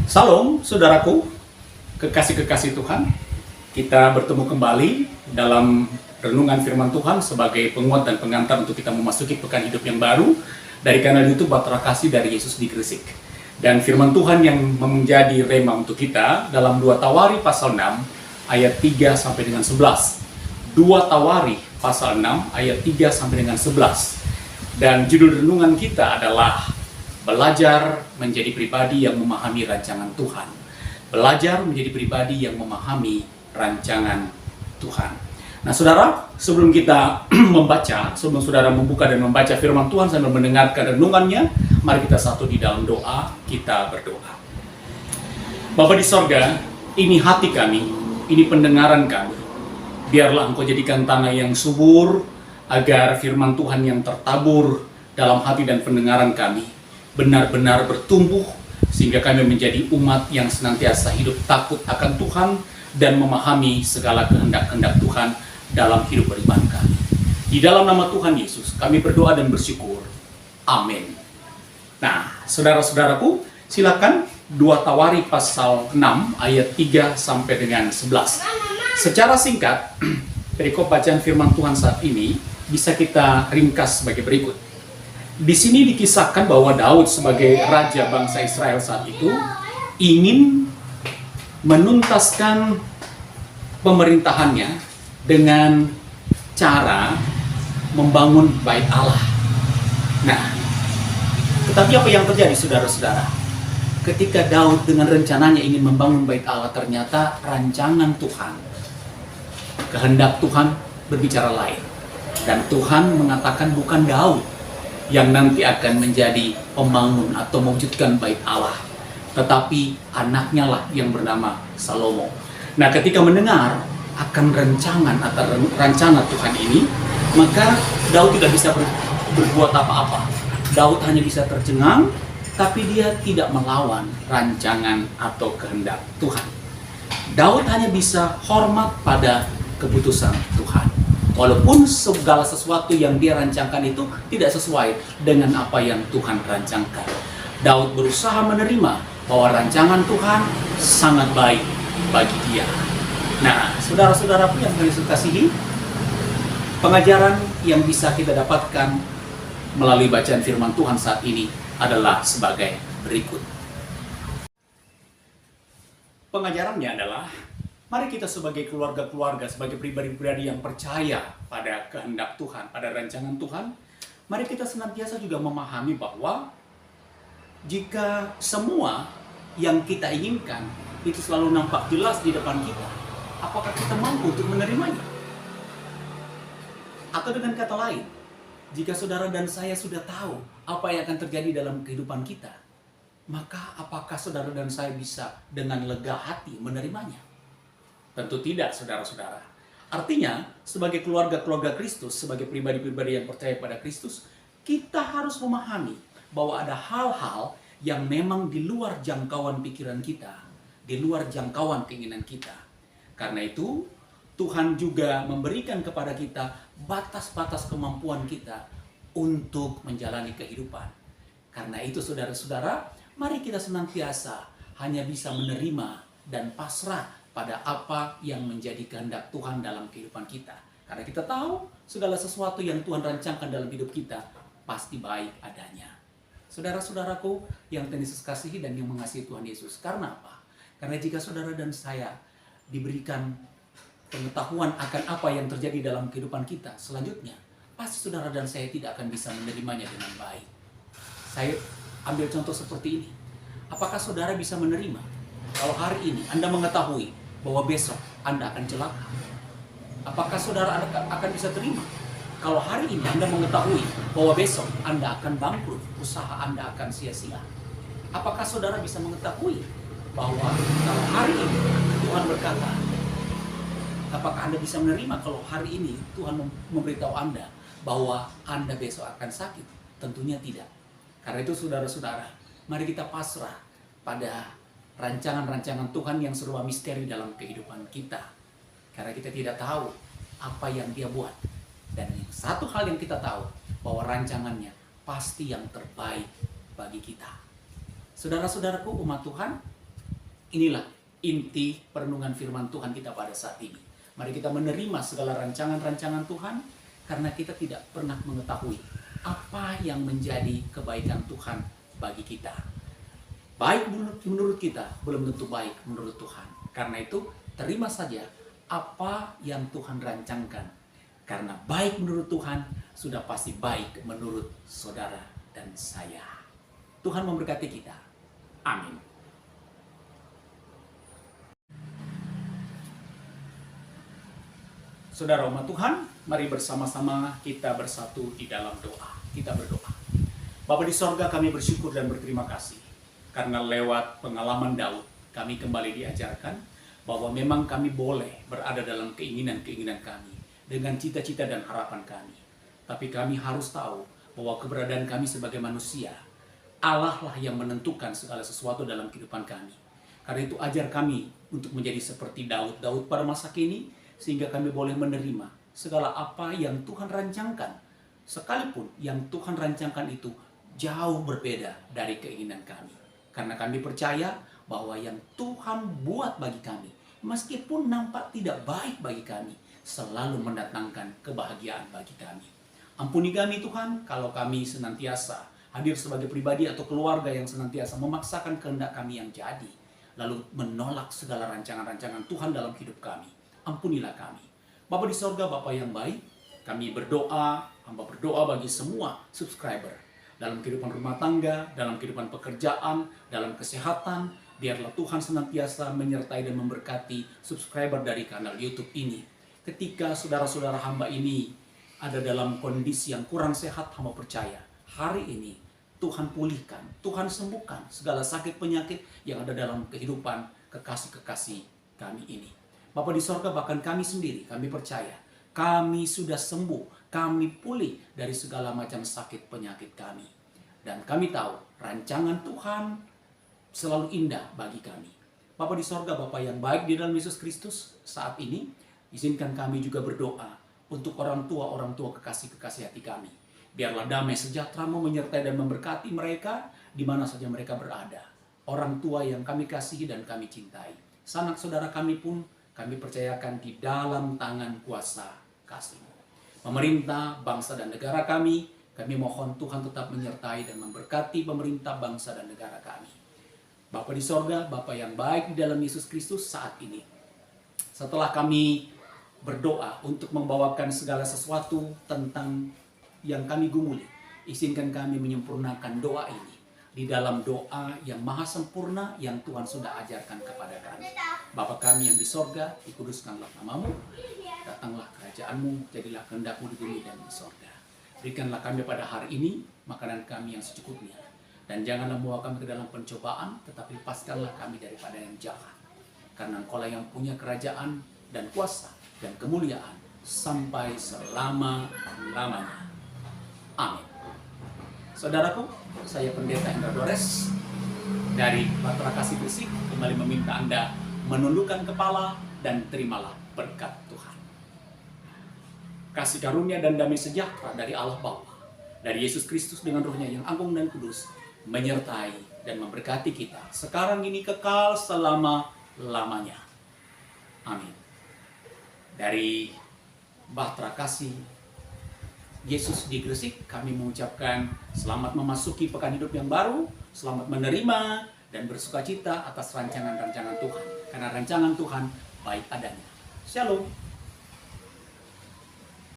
Salam, saudaraku, kekasih-kekasih Tuhan. Kita bertemu kembali dalam renungan firman Tuhan sebagai penguat dan pengantar untuk kita memasuki pekan hidup yang baru dari kanal YouTube Bahtera Kasih dari Yesus di Gresik. Dan firman Tuhan yang menjadi rema untuk kita dalam 2 Tawari pasal 6 ayat 3 sampai dengan 11. 2 Tawari pasal 6 ayat 3 sampai dengan 11. Dan judul renungan kita adalah belajar menjadi pribadi yang memahami rancangan Tuhan. Belajar menjadi pribadi yang memahami rancangan Tuhan. Nah, saudara, sebelum kita sebelum saudara membuka dan membaca firman Tuhan sambil mendengarkan renungannya, mari kita satu di dalam doa, kita berdoa. Bapa di sorga, ini hati kami, ini pendengaran kami. Biarlah Engkau jadikan tanah yang subur, agar firman Tuhan yang tertabur dalam hati dan pendengaran kami benar-benar bertumbuh, sehingga kami menjadi umat yang senantiasa hidup takut akan Tuhan dan memahami segala kehendak-kehendak Tuhan dalam hidup beriman kami. Di dalam nama Tuhan Yesus, kami berdoa dan bersyukur. Amin. Nah, saudara-saudaraku, silakan 2 Tawari pasal 6 ayat 3 sampai dengan 11. Secara singkat, perikop bacaan firman Tuhan saat ini bisa kita ringkas sebagai berikut. Di sini dikisahkan bahwa Daud sebagai raja bangsa Israel saat itu ingin menuntaskan pemerintahannya dengan cara membangun bait Allah. Nah, tetapi apa yang terjadi, saudara-saudara? Ketika Daud dengan rencananya ingin membangun bait Allah, ternyata rancangan Tuhan, kehendak Tuhan berbicara lain. Dan Tuhan mengatakan bukan Daud yang nanti akan menjadi pembangun atau mewujudkan bait Allah, tetapi anaknya lah yang bernama Salomo. Nah, ketika mendengar akan rancangan atau rencana Tuhan ini, maka Daud tidak bisa berbuat apa-apa. Daud hanya bisa tercengang, tapi dia tidak melawan rancangan atau kehendak Tuhan. Daud hanya bisa hormat pada keputusan Tuhan, walaupun segala sesuatu yang dia rancangkan itu tidak sesuai dengan apa yang Tuhan rancangkan. Daud berusaha menerima bahwa rancangan Tuhan sangat baik bagi dia. Nah, saudara-saudaraku yang Yesus kasihi, pengajaran yang bisa kita dapatkan melalui bacaan firman Tuhan saat ini adalah sebagai berikut. Pengajarannya adalah, mari kita sebagai keluarga-keluarga, sebagai pribadi-pribadi yang percaya pada kehendak Tuhan, pada rancangan Tuhan, mari kita senantiasa juga memahami bahwa jika semua yang kita inginkan itu selalu nampak jelas di depan kita, apakah kita mampu untuk menerimanya? Atau dengan kata lain, jika saudara dan saya sudah tahu apa yang akan terjadi dalam kehidupan kita, maka apakah saudara dan saya bisa dengan lega hati menerimanya? Tentu tidak, saudara-saudara. Artinya, sebagai keluarga-keluarga Kristus, sebagai pribadi-pribadi yang percaya pada Kristus, kita harus memahami bahwa ada hal-hal yang memang di luar jangkauan pikiran kita, di luar jangkauan keinginan kita. Karena itu, Tuhan juga memberikan kepada kita batas-batas kemampuan kita untuk menjalani kehidupan. Karena itu, saudara-saudara, mari kita senantiasa hanya bisa menerima dan pasrah pada apa yang menjadi kehendak Tuhan dalam kehidupan kita. Karena kita tahu segala sesuatu yang Tuhan rancangkan dalam hidup kita pasti baik adanya. Saudara-saudaraku yang Tuhan Yesus kasihi dan yang mengasihi Tuhan Yesus. Karena apa? Karena jika saudara dan saya diberikan pengetahuan akan apa yang terjadi dalam kehidupan kita selanjutnya, pasti saudara dan saya tidak akan bisa menerimanya dengan baik. Saya ambil contoh seperti ini. Apakah saudara bisa menerima kalau hari ini Anda mengetahui bahwa besok Anda akan celaka? Apakah saudara akan bisa terima kalau hari ini Anda mengetahui bahwa besok Anda akan bangkrut, usaha Anda akan sia-sia? Apakah saudara bisa mengetahui bahwa kalau hari ini Tuhan berkata, apakah Anda bisa menerima kalau hari ini Tuhan memberitahu Anda bahwa Anda besok akan sakit? Tentunya tidak. Karena itu saudara-saudara, mari kita pasrah pada rancangan-rancangan Tuhan yang serba misteri dalam kehidupan kita. Karena kita tidak tahu apa yang Dia buat. Dan satu hal yang kita tahu, bahwa rancangannya pasti yang terbaik bagi kita. Saudara-saudaraku umat Tuhan, Inilah inti perenungan firman Tuhan kita pada saat ini. Mari kita menerima segala rancangan-rancangan Tuhan, karena kita tidak pernah mengetahui apa yang menjadi kebaikan Tuhan bagi kita. Baik menurut kita, belum tentu baik menurut Tuhan. Karena itu, terima saja apa yang Tuhan rancangkan. Karena baik menurut Tuhan, sudah pasti baik menurut saudara dan saya. Tuhan memberkati kita. Amin. Saudara umat Tuhan, mari bersama-sama kita bersatu di dalam doa. Kita berdoa. Bapa di sorga, kami bersyukur dan berterima kasih. Karena lewat pengalaman Daud, kami kembali diajarkan bahwa memang kami boleh berada dalam keinginan-keinginan kami, dengan cita-cita dan harapan kami. Tapi kami harus tahu bahwa keberadaan kami sebagai manusia, Allah lah yang menentukan segala sesuatu dalam kehidupan kami. Karena itu ajar kami untuk menjadi seperti Daud pada masa kini, sehingga kami boleh menerima segala apa yang Tuhan rancangkan. Sekalipun yang Tuhan rancangkan itu jauh berbeda dari keinginan kami. Karena kami percaya bahwa yang Tuhan buat bagi kami, meskipun nampak tidak baik bagi kami, selalu mendatangkan kebahagiaan bagi kami. Ampuni kami Tuhan, kalau kami senantiasa hadir sebagai pribadi atau keluarga yang senantiasa memaksakan kehendak kami yang jadi, lalu menolak segala rancangan-rancangan Tuhan dalam hidup kami. Ampunilah kami. Bapa di sorga, Bapa yang baik, kami berdoa, hamba berdoa bagi semua subscriber dalam kehidupan rumah tangga, dalam kehidupan pekerjaan, dalam kesehatan. Biarlah Tuhan senantiasa menyertai dan memberkati subscriber dari kanal YouTube ini. Ketika saudara-saudara hamba ini ada dalam kondisi yang kurang sehat, hamba percaya hari ini Tuhan pulihkan, Tuhan sembuhkan segala sakit penyakit yang ada dalam kehidupan kekasih-kekasih kami ini. Bapa di sorga, bahkan kami sendiri, kami percaya kami sudah sembuh, kami pulih dari segala macam sakit penyakit kami. Dan kami tahu rancangan Tuhan selalu indah bagi kami. Bapa di sorga, Bapa yang baik di dalam Yesus Kristus, saat ini izinkan kami juga berdoa untuk orang tua kekasih-kekasih hati kami. Biarlah damai sejahtera-Mu menyertai dan memberkati mereka di mana saja mereka berada. Orang tua yang kami kasihi dan kami cintai. Sanak saudara kami pun kami percayakan di dalam tangan kuasa kasih-Mu. Pemerintah, bangsa dan negara kami mohon Tuhan tetap menyertai dan memberkati pemerintah, bangsa dan negara kami. Bapa di sorga, Bapa yang baik di dalam Yesus Kristus, saat ini setelah kami berdoa untuk membawakan segala sesuatu tentang yang kami gumuli, izinkan kami menyempurnakan doa ini di dalam doa yang maha sempurna yang Tuhan sudah ajarkan kepada kami. Bapa kami yang di sorga, dikuduskanlah nama-Mu, datanglah kerajaan-Mu, jadilah kehendak-Mu di bumi dan di sorga. Berikanlah kami pada hari ini makanan kami yang secukupnya, dan janganlah membawa kami ke dalam pencobaan, tetapi lepaskanlah kami daripada yang jahat. Karena Engkau-lah yang punya kerajaan dan kuasa dan kemuliaan sampai selama-lamanya. Amin. Saudaraku, saya Pendeta Hendra Dores dari Batra Kasih Gresik kembali meminta Anda menundukkan kepala dan terimalah berkat Tuhan. Kasih karunia dan damai sejahtera dari Allah Bapa, dari Yesus Kristus dengan Roh-Nya yang agung dan kudus, menyertai dan memberkati kita sekarang ini kekal selama-lamanya. Amin. Dari Batra Kasih Yesus di Gresik, kami mengucapkan selamat memasuki pekan hidup yang baru, selamat menerima dan bersukacita atas rancangan-rancangan Tuhan. Karena rancangan Tuhan baik adanya. Shalom.